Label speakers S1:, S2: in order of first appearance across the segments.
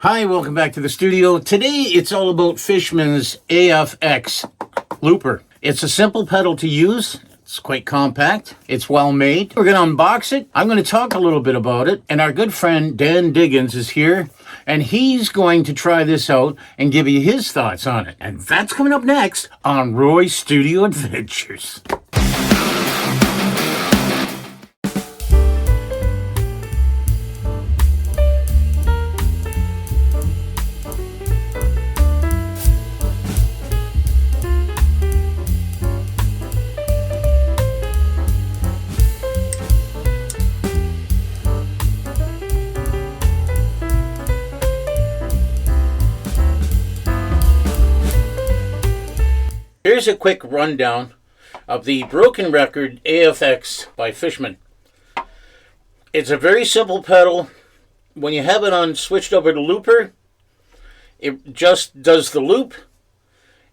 S1: Hi, welcome back to the studio. Today it's all about Fishman's AFX looper. It's a simple pedal to use. It's quite compact. It's well made. We're going to unbox it. I'm going to talk a little bit about it. And our good friend Dan Diggins is here. And he's going to try this out and give you his thoughts on it. And that's coming up next on Roy's Studio Adventures. Here's a quick rundown of the broken record AFX by Fishman. It's a very simple pedal. When you have it on switched over to looper, it just does the loop.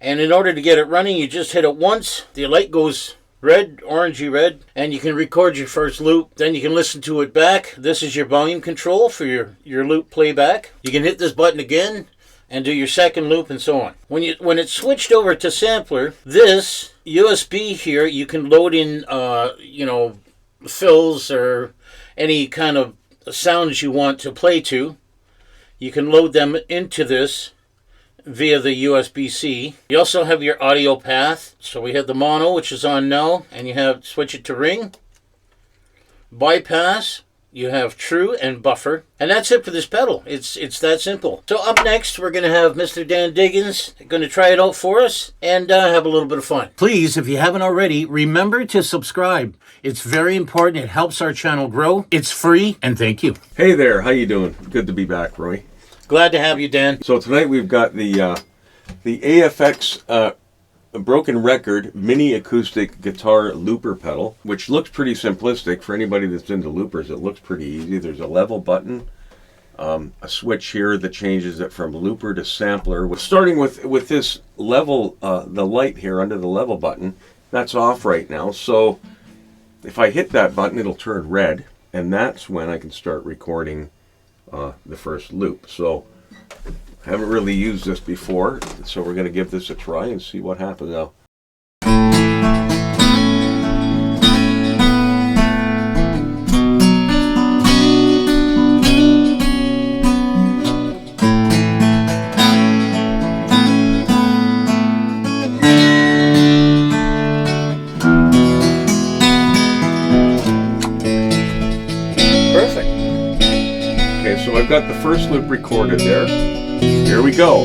S1: And in order to get it running, you just hit it once. The light goes red, orangey red, and you can record your first loop. Then you can listen to it back. This is your volume control for your loop playback. You can hit this button again and do your second loop and so on. When it's switched over to sampler, this USB here, you can load in, fills or any kind of sounds you want to play to. You can load them into this via the USB-C. You also have your audio path. So we have the mono, which is on now, and you have switch it to ring. Bypass. You have true and buffer. And that's it for this pedal. It's that simple. So up next, we're going to have Mr. Dan Diggins going to try it out for us and have a little bit of fun. Please, if you haven't already, remember to subscribe. It's very important. It helps our channel grow. It's free, and thank you.
S2: Hey there, how you doing? Good to be back, Roy.
S1: Glad to have you, Dan.
S2: So tonight we've got the AFX broken record mini acoustic guitar looper pedal, which looks pretty simplistic for anybody that's into loopers. It looks pretty easy. There's a level button, a switch here that changes it from looper to sampler. Starting with this level, the light here under the level button, that's off right now. So if I hit that button, it'll turn red, and that's when I can start recording the first loop. So I haven't really used this before, so we're going to give this a try and see what happens now.
S1: Perfect.
S2: Okay, so I've got the first loop recorded there. Here we go.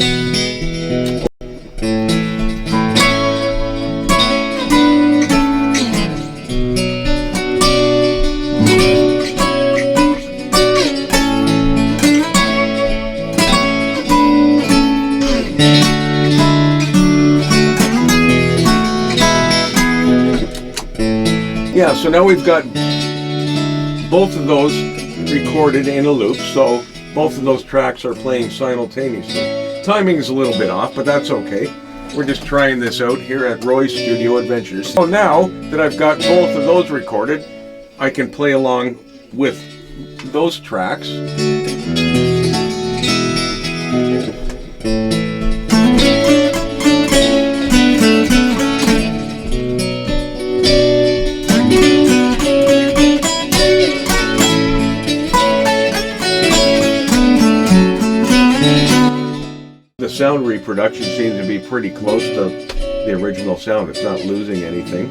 S2: Yeah, so now we've got both of those recorded in a loop, so both of those tracks are playing simultaneously. Timing is a little bit off, but that's okay. We're just trying this out here at Roy's Studio Adventures. So now that I've got both of those recorded, I can play along with those tracks. The sound reproduction seems to be pretty close to the original sound. It's not losing anything.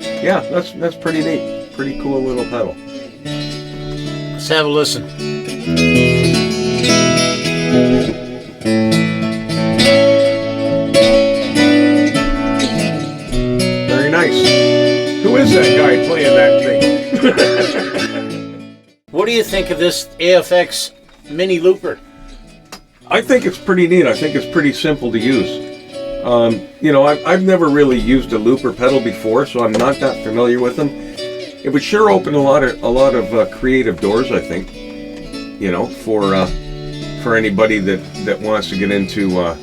S2: Yeah, that's pretty neat. Pretty cool little pedal.
S1: Let's have a listen.
S2: Very nice. Who is that guy playing that thing?
S1: What do you think of this AFX mini looper?
S2: I think it's pretty neat. I think it's pretty simple to use. I've never really used a looper pedal before, so I'm not that familiar with them. It would sure open a lot of creative doors, I think. For anybody that wants to get into,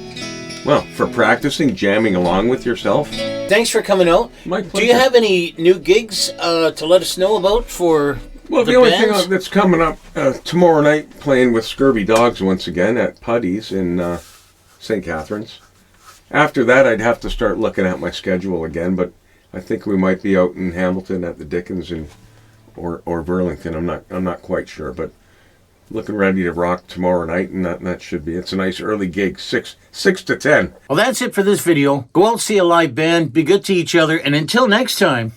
S2: for practicing, jamming along with yourself.
S1: Thanks for coming out.
S2: My pleasure.
S1: Do you have any new gigs to let us know about for
S2: Well, the only thing that's coming up tomorrow night, playing with Scurvy Dogs once again at Putty's in St. Catharines. After that, I'd have to start looking at my schedule again, but I think we might be out in Hamilton at the Dickens or Burlington. I'm not quite sure, but looking ready to rock tomorrow night, and that should be. It's a nice early gig, 6 to 10.
S1: Well, that's it for this video. Go out, see a live band, be good to each other, and until next time.